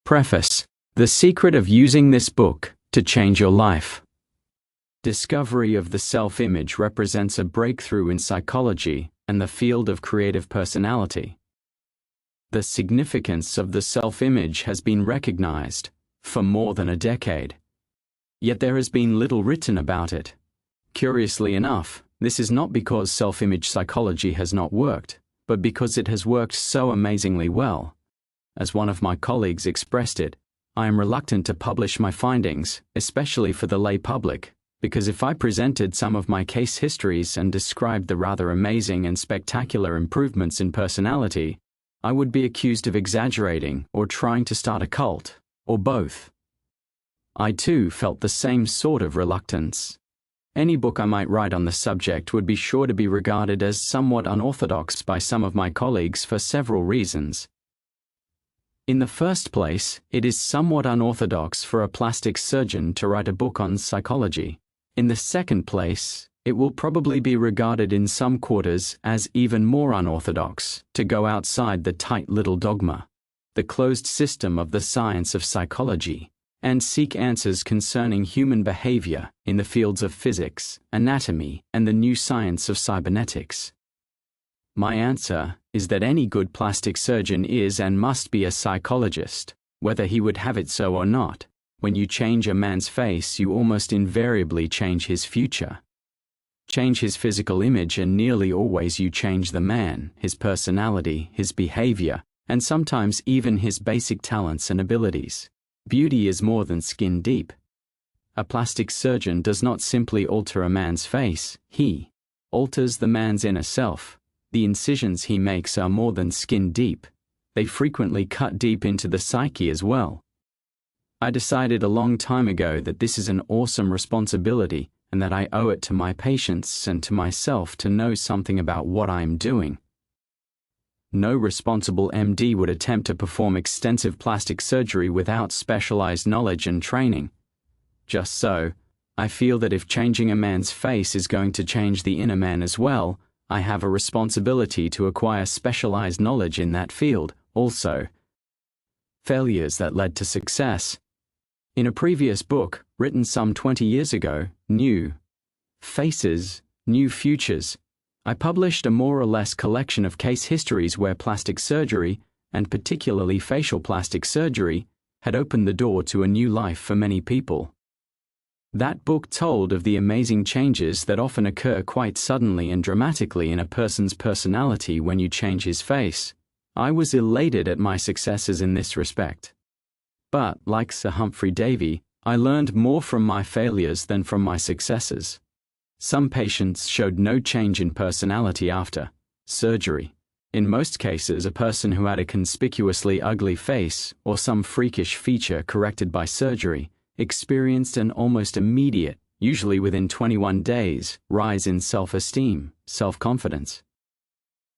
Preface: The secret of using this book to change your life. Discovery of the self-image represents a breakthrough in psychology and the field of creative personality. The significance of the self-image has been recognized for more than a decade. Yet there has been little written about it. Curiously enough, this is not because self-image psychology has not worked, but because it has worked so amazingly well. As one of my colleagues expressed it, I am reluctant to publish my findings, especially for the lay public, because if I presented some of my case histories and described the rather amazing and spectacular improvements in personality, I would be accused of exaggerating or trying to start a cult, or both. I too felt the same sort of reluctance. Any book I might write on the subject would be sure to be regarded as somewhat unorthodox by some of my colleagues for several reasons. In the first place, it is somewhat unorthodox for a plastic surgeon to write a book on psychology. In the second place, it will probably be regarded in some quarters as even more unorthodox to go outside the tight little dogma, the closed system of the science of psychology, and seek answers concerning human behavior in the fields of physics, anatomy, and the new science of cybernetics. My answer is that any good plastic surgeon is and must be a psychologist, whether he would have it so or not. When you change a man's face, you almost invariably change his future. Change his physical image and nearly always you change the man, his personality, his behavior, and sometimes even his basic talents and abilities. Beauty is more than skin deep. A plastic surgeon does not simply alter a man's face, he alters the man's inner self. The incisions he makes are more than skin deep. They frequently cut deep into the psyche as well. I decided a long time ago that this is an awesome responsibility and that I owe it to my patients and to myself to know something about what I am doing. No responsible MD would attempt to perform extensive plastic surgery without specialized knowledge and training. Just so, I feel that if changing a man's face is going to change the inner man as well, I have a responsibility to acquire specialized knowledge in that field also. Failures that led to success. In a previous book, written some 20 years ago, New Faces, New Futures, I published a more or less collection of case histories where plastic surgery, and particularly facial plastic surgery, had opened the door to a new life for many people. That book told of the amazing changes that often occur quite suddenly and dramatically in a person's personality when you change his face. I was elated at my successes in this respect. But, like Sir Humphrey Davy, I learned more from my failures than from my successes. Some patients showed no change in personality after surgery. In most cases, a person who had a conspicuously ugly face or some freakish feature corrected by surgery experienced an almost immediate, usually within 21 days, rise in self-esteem, self-confidence.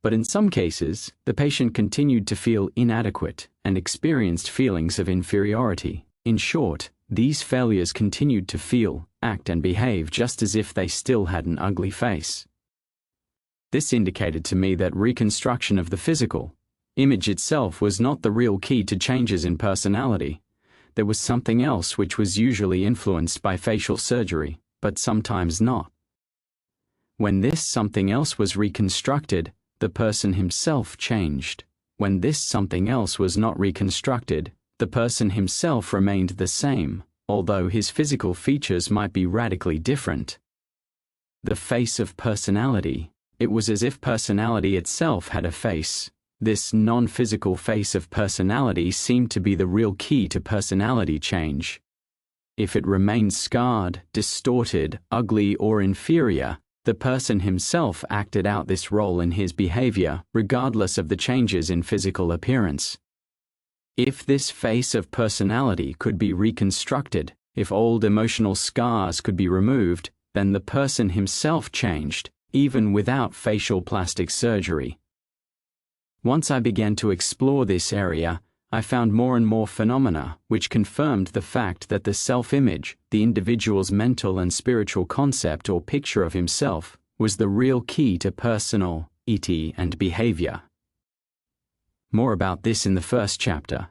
But in some cases, the patient continued to feel inadequate and experienced feelings of inferiority. In short, these failures continued to feel, act, and behave just as if they still had an ugly face. This indicated to me that reconstruction of the physical image itself was not the real key to changes in personality. There was something else which was usually influenced by facial surgery, but sometimes not. When this something else was reconstructed, the person himself changed. When this something else was not reconstructed, the person himself remained the same, although his physical features might be radically different. The face of personality. It was as if personality itself had a face. This non-physical face of personality seemed to be the real key to personality change. If it remained scarred, distorted, ugly, or inferior, the person himself acted out this role in his behavior, regardless of the changes in physical appearance. If this face of personality could be reconstructed, if old emotional scars could be removed, then the person himself changed, even without facial plastic surgery. Once I began to explore this area, I found more and more phenomena which confirmed the fact that the self-image, the individual's mental and spiritual concept or picture of himself, was the real key to personality and behavior. More about this in the first chapter.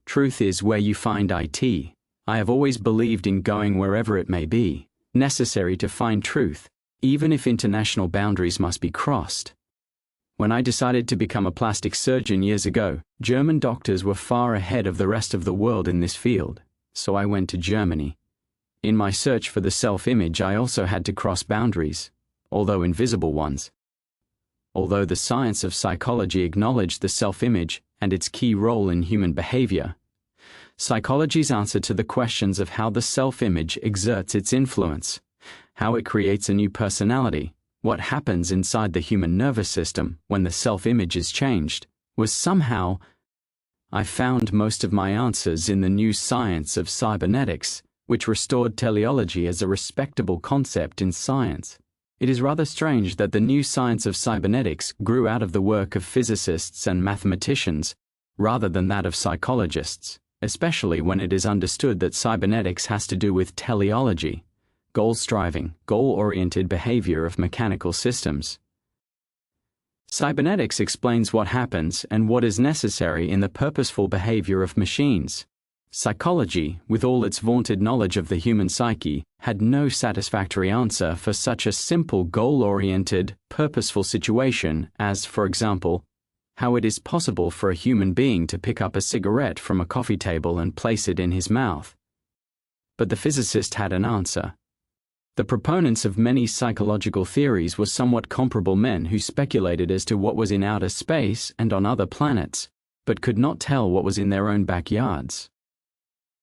Truth is where you find it. I have always believed in going wherever it may be necessary to find truth, even if international boundaries must be crossed. When I decided to become a plastic surgeon years ago, German doctors were far ahead of the rest of the world in this field, so I went to Germany. In my search for the self-image, I also had to cross boundaries, although invisible ones. Although the science of psychology acknowledged the self-image and its key role in human behavior, psychology's answer to the questions of how the self-image exerts its influence, how it creates a new personality, what happens inside the human nervous system when the self-image is changed, was somehow. I found most of my answers in the new science of cybernetics, which restored teleology as a respectable concept in science. It is rather strange that the new science of cybernetics grew out of the work of physicists and mathematicians, rather than that of psychologists, especially when it is understood that cybernetics has to do with teleology, goal-striving, goal-oriented behavior of mechanical systems. Cybernetics explains what happens and what is necessary in the purposeful behavior of machines. Psychology, with all its vaunted knowledge of the human psyche, had no satisfactory answer for such a simple goal-oriented, purposeful situation as, for example, how it is possible for a human being to pick up a cigarette from a coffee table and place it in his mouth. But the physicist had an answer. The proponents of many psychological theories were somewhat comparable men who speculated as to what was in outer space and on other planets, but could not tell what was in their own backyards.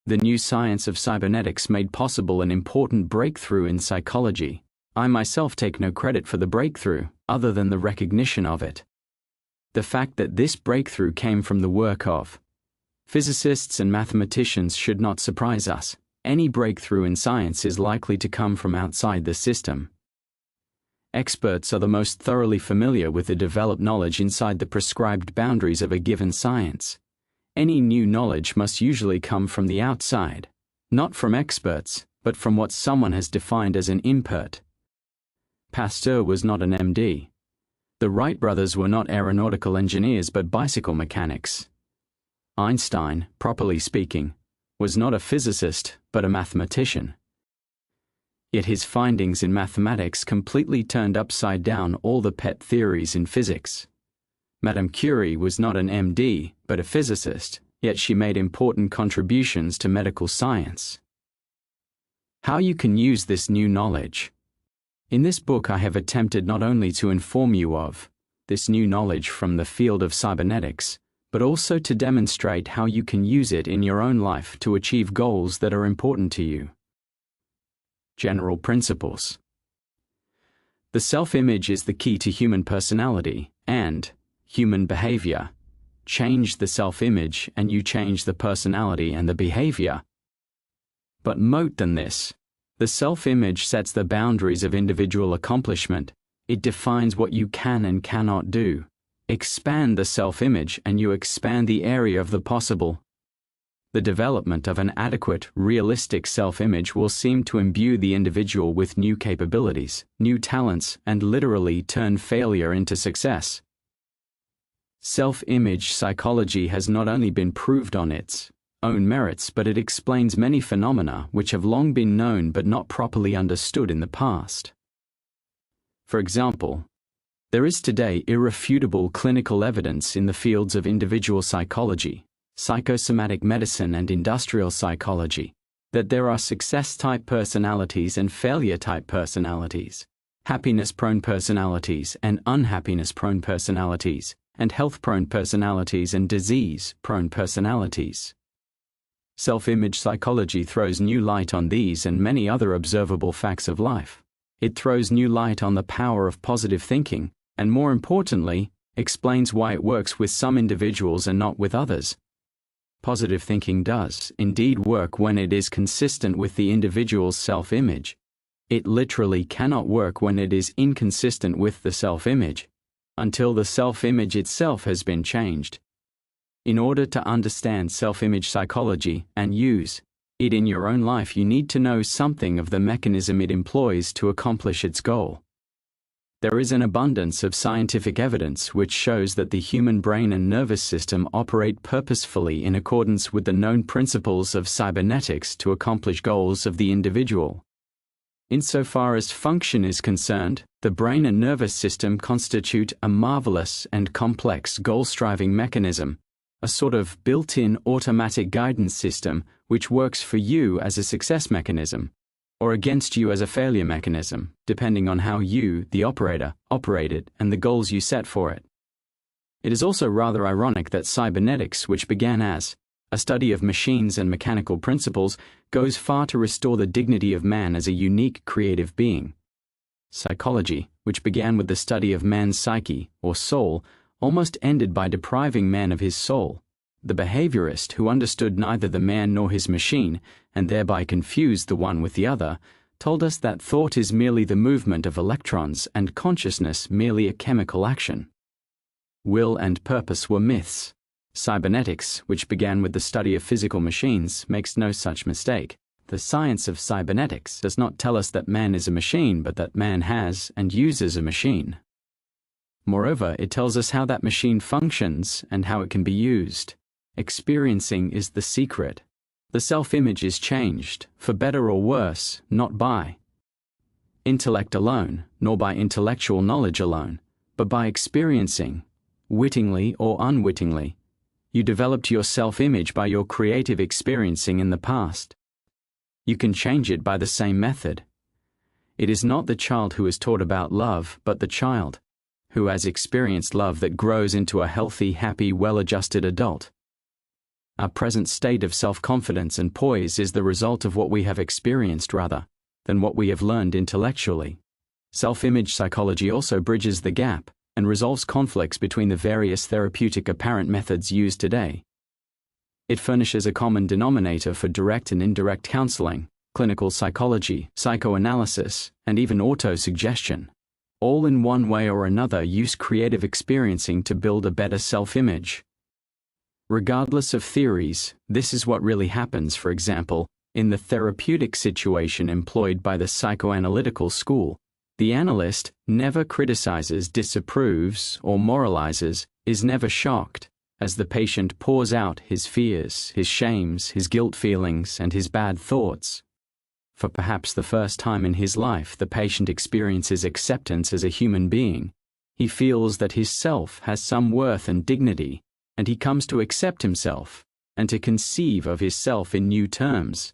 The new science of cybernetics made possible an important breakthrough in psychology. I myself take no credit for the breakthrough, other than the recognition of it. The fact that this breakthrough came from the work of physicists and mathematicians should not surprise us. Any breakthrough in science is likely to come from outside the system. Experts are the most thoroughly familiar with the developed knowledge inside the prescribed boundaries of a given science. Any new knowledge must usually come from the outside, not from experts, but from what someone has defined as an input. Pasteur was not an MD. The Wright brothers were not aeronautical engineers but bicycle mechanics. Einstein, properly speaking, was not a physicist but a mathematician. Yet his findings in mathematics completely turned upside down all the pet theories in physics. Madame Curie was not an MD but a physicist, yet she made important contributions to medical science. How you can use this new knowledge. In this book I have attempted not only to inform you of this new knowledge from the field of cybernetics, but also to demonstrate how you can use it in your own life to achieve goals that are important to you. General principles. The self-image is the key to human personality and human behavior. Change the self-image and you change the personality and the behavior. But more than this, the self-image sets the boundaries of individual accomplishment. It defines what you can and cannot do. Expand the self-image and you expand the area of the possible. The development of an adequate, realistic self-image will seem to imbue the individual with new capabilities, new talents, and literally turn failure into success. Self-image psychology has not only been proved on its own merits, but it explains many phenomena which have long been known but not properly understood in the past. For example, there is today irrefutable clinical evidence in the fields of individual psychology, psychosomatic medicine and industrial psychology, that there are success-type personalities and failure-type personalities, happiness-prone personalities and unhappiness-prone personalities, and health-prone personalities and disease-prone personalities. Self-image psychology throws new light on these and many other observable facts of life. It throws new light on the power of positive thinking, and more importantly, explains why it works with some individuals and not with others. Positive thinking does indeed work when it is consistent with the individual's self-image. It literally cannot work when it is inconsistent with the self-image, until the self-image itself has been changed. In order to understand self-image psychology and use it in your own life, you need to know something of the mechanism it employs to accomplish its goal. There is an abundance of scientific evidence which shows that the human brain and nervous system operate purposefully in accordance with the known principles of cybernetics to accomplish goals of the individual. Insofar as function is concerned, the brain and nervous system constitute a marvelous and complex goal-striving mechanism, a sort of built-in automatic guidance system which works for you as a success mechanism, or against you as a failure mechanism, depending on how you, the operator, operated and the goals you set for it. It is also rather ironic that cybernetics, which began as a study of machines and mechanical principles, goes far to restore the dignity of man as a unique creative being. Psychology, which began with the study of man's psyche, or soul, almost ended by depriving man of his soul. The behaviorist, who understood neither the man nor his machine, and thereby confused the one with the other, told us that thought is merely the movement of electrons and consciousness merely a chemical action. Will and purpose were myths. Cybernetics, which began with the study of physical machines, makes no such mistake. The science of cybernetics does not tell us that man is a machine, but that man has and uses a machine. Moreover, it tells us how that machine functions and how it can be used. Experiencing is the secret. The self-image is changed, for better or worse, not by intellect alone, nor by intellectual knowledge alone, but by experiencing, wittingly or unwittingly. You developed your self-image by your creative experiencing in the past. You can change it by the same method. It is not the child who is taught about love, but the child who has experienced love that grows into a healthy, happy, well-adjusted adult. Our present state of self-confidence and poise is the result of what we have experienced rather than what we have learned intellectually. Self-image psychology also bridges the gap and resolves conflicts between the various therapeutic apparent methods used today. It furnishes a common denominator for direct and indirect counseling, clinical psychology, psychoanalysis, and even autosuggestion. All in one way or another use creative experiencing to build a better self-image. Regardless of theories, this is what really happens, for example, in the therapeutic situation employed by the psychoanalytical school. The analyst never criticizes, disapproves, or moralizes, is never shocked, as the patient pours out his fears, his shames, his guilt feelings, and his bad thoughts. For perhaps the first time in his life, the patient experiences acceptance as a human being. He feels that his self has some worth and dignity, and he comes to accept himself, and to conceive of his self in new terms.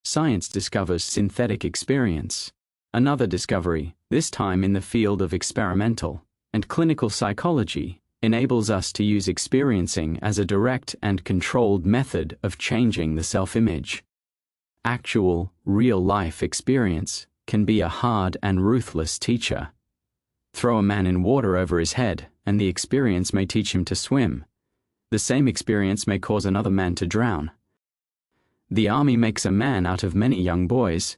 Science discovers synthetic experience. Another discovery, this time in the field of experimental and clinical psychology, enables us to use experiencing as a direct and controlled method of changing the self-image. Actual, real-life experience can be a hard and ruthless teacher. Throw a man in water over his head, and the experience may teach him to swim. The same experience may cause another man to drown. The army makes a man out of many young boys,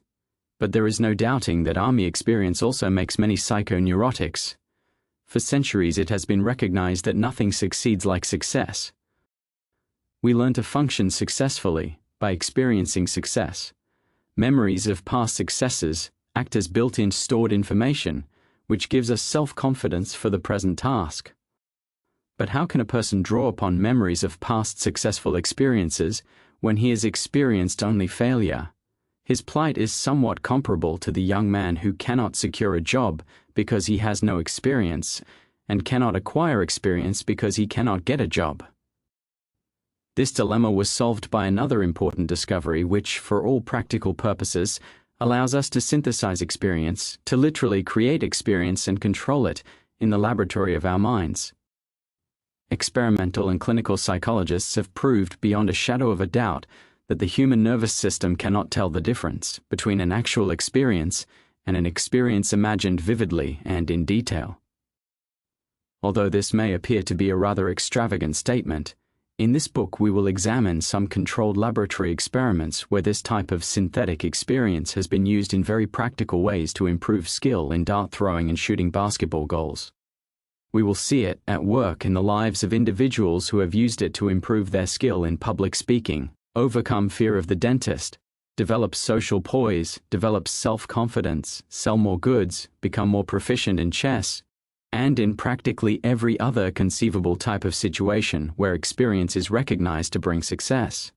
but there is no doubting that army experience also makes many psychoneurotics. For centuries it has been recognized that nothing succeeds like success. We learn to function successfully by experiencing success. Memories of past successes act as built-in stored information, which gives us self-confidence for the present task. But how can a person draw upon memories of past successful experiences when he has experienced only failure? His plight is somewhat comparable to the young man who cannot secure a job because he has no experience, and cannot acquire experience because he cannot get a job. This dilemma was solved by another important discovery which, for all practical purposes, allows us to synthesize experience, to literally create experience and control it in the laboratory of our minds. Experimental and clinical psychologists have proved beyond a shadow of a doubt that the human nervous system cannot tell the difference between an actual experience and an experience imagined vividly and in detail. Although this may appear to be a rather extravagant statement, in this book we will examine some controlled laboratory experiments where this type of synthetic experience has been used in very practical ways to improve skill in dart throwing and shooting basketball goals. We will see it at work in the lives of individuals who have used it to improve their skill in public speaking, overcome fear of the dentist, develop social poise, develop self-confidence, sell more goods, become more proficient in chess, and in practically every other conceivable type of situation where experience is recognized to bring success.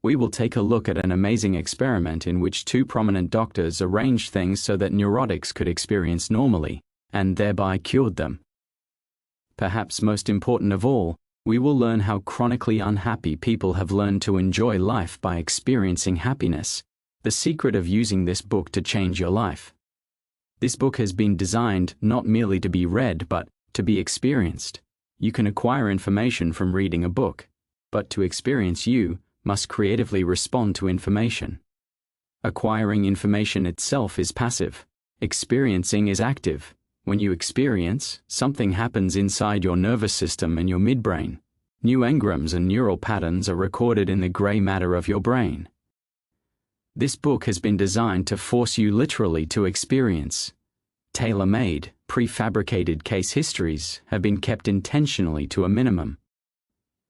We will take a look at an amazing experiment in which two prominent doctors arranged things so that neurotics could experience normally, and thereby cured them. Perhaps most important of all, we will learn how chronically unhappy people have learned to enjoy life by experiencing happiness, the secret of using this book to change your life. This book has been designed not merely to be read but to be experienced. You can acquire information from reading a book, but to experience you must creatively respond to information. Acquiring information itself is passive. Experiencing is active. When you experience, something happens inside your nervous system and your midbrain. New engrams and neural patterns are recorded in the gray matter of your brain. This book has been designed to force you literally to experience. Tailor-made, prefabricated case histories have been kept intentionally to a minimum.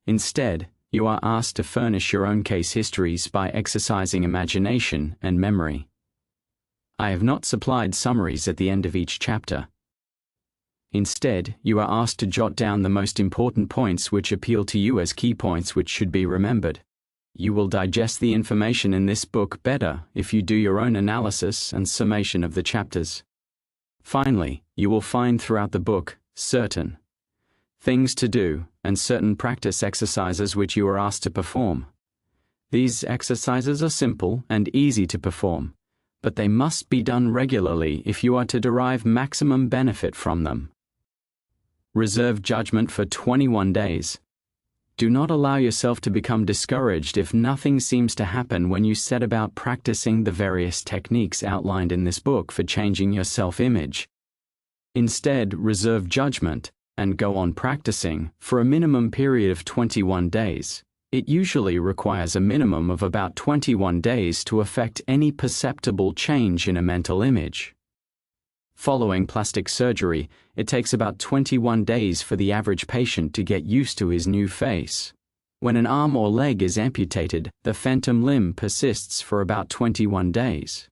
Instead, you are asked to furnish your own case histories by exercising imagination and memory. I have not supplied summaries at the end of each chapter. Instead, you are asked to jot down the most important points which appeal to you as key points which should be remembered. You will digest the information in this book better if you do your own analysis and summation of the chapters. Finally, you will find throughout the book certain things to do and certain practice exercises which you are asked to perform. These exercises are simple and easy to perform, but they must be done regularly if you are to derive maximum benefit from them. Reserve judgment for 21 days. Do not allow yourself to become discouraged if nothing seems to happen when you set about practicing the various techniques outlined in this book for changing your self-image. Instead, reserve judgment and go on practicing for a minimum period of 21 days. It usually requires a minimum of about 21 days to effect any perceptible change in a mental image. Following plastic surgery, it takes about 21 days for the average patient to get used to his new face. When an arm or leg is amputated, the phantom limb persists for about 21 days.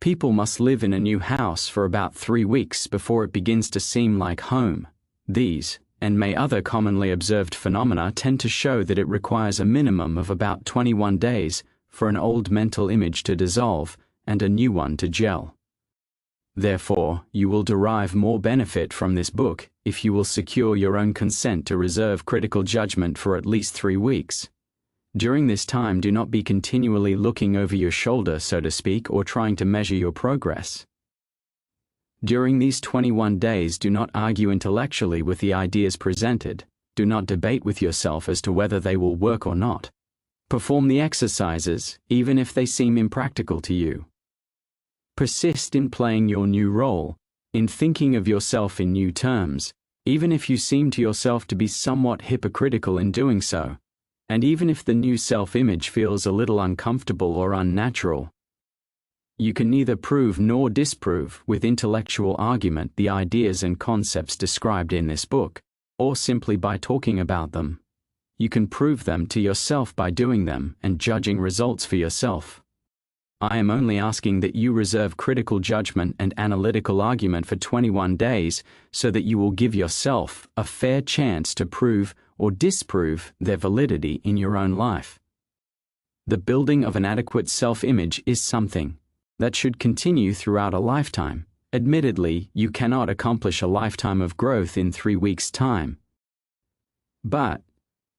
People must live in a new house for about 3 weeks before it begins to seem like home. These, and may other commonly observed phenomena, tend to show that it requires a minimum of about 21 days for an old mental image to dissolve and a new one to gel. Therefore, you will derive more benefit from this book if you will secure your own consent to reserve critical judgment for at least 3 weeks. During this time, do not be continually looking over your shoulder, so to speak, or trying to measure your progress. During these 21 days, do not argue intellectually with the ideas presented. Do not debate with yourself as to whether they will work or not. Perform the exercises, even if they seem impractical to you. Persist in playing your new role, in thinking of yourself in new terms, even if you seem to yourself to be somewhat hypocritical in doing so, and even if the new self-image feels a little uncomfortable or unnatural. You can neither prove nor disprove with intellectual argument the ideas and concepts described in this book, or simply by talking about them. You can prove them to yourself by doing them and judging results for yourself. I am only asking that you reserve critical judgment and analytical argument for 21 days so that you will give yourself a fair chance to prove or disprove their validity in your own life. The building of an adequate self-image is something that should continue throughout a lifetime. Admittedly, you cannot accomplish a lifetime of growth in 3 weeks' time. But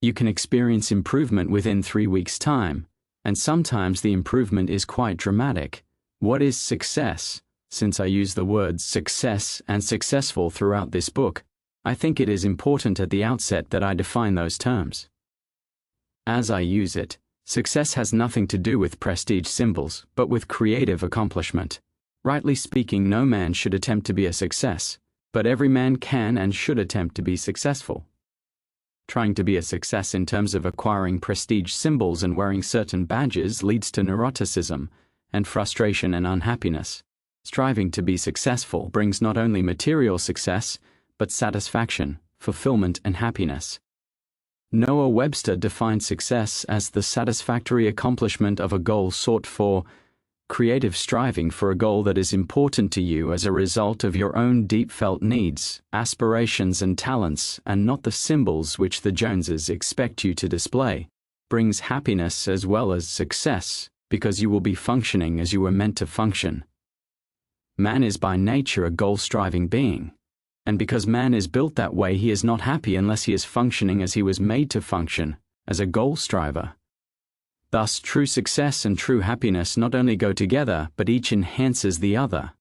you can experience improvement within 3 weeks' time. And sometimes the improvement is quite dramatic. What is success? Since I use the words success and successful throughout this book, I think it is important at the outset that I define those terms. As I use it, success has nothing to do with prestige symbols, but with creative accomplishment. Rightly speaking, no man should attempt to be a success, but every man can and should attempt to be successful. Trying to be a success in terms of acquiring prestige symbols and wearing certain badges leads to neuroticism and frustration and unhappiness. Striving to be successful brings not only material success, but satisfaction, fulfillment, and happiness. Noah Webster defined success as the satisfactory accomplishment of a goal sought for, creative striving for a goal that is important to you as a result of your own deep-felt needs, aspirations and talents, and not the symbols which the Joneses expect you to display, brings happiness as well as success, because you will be functioning as you were meant to function. Man is by nature a goal-striving being, and because man is built that way, he is not happy unless he is functioning as he was made to function, as a goal-striver. Thus, true success and true happiness not only go together, but each enhances the other.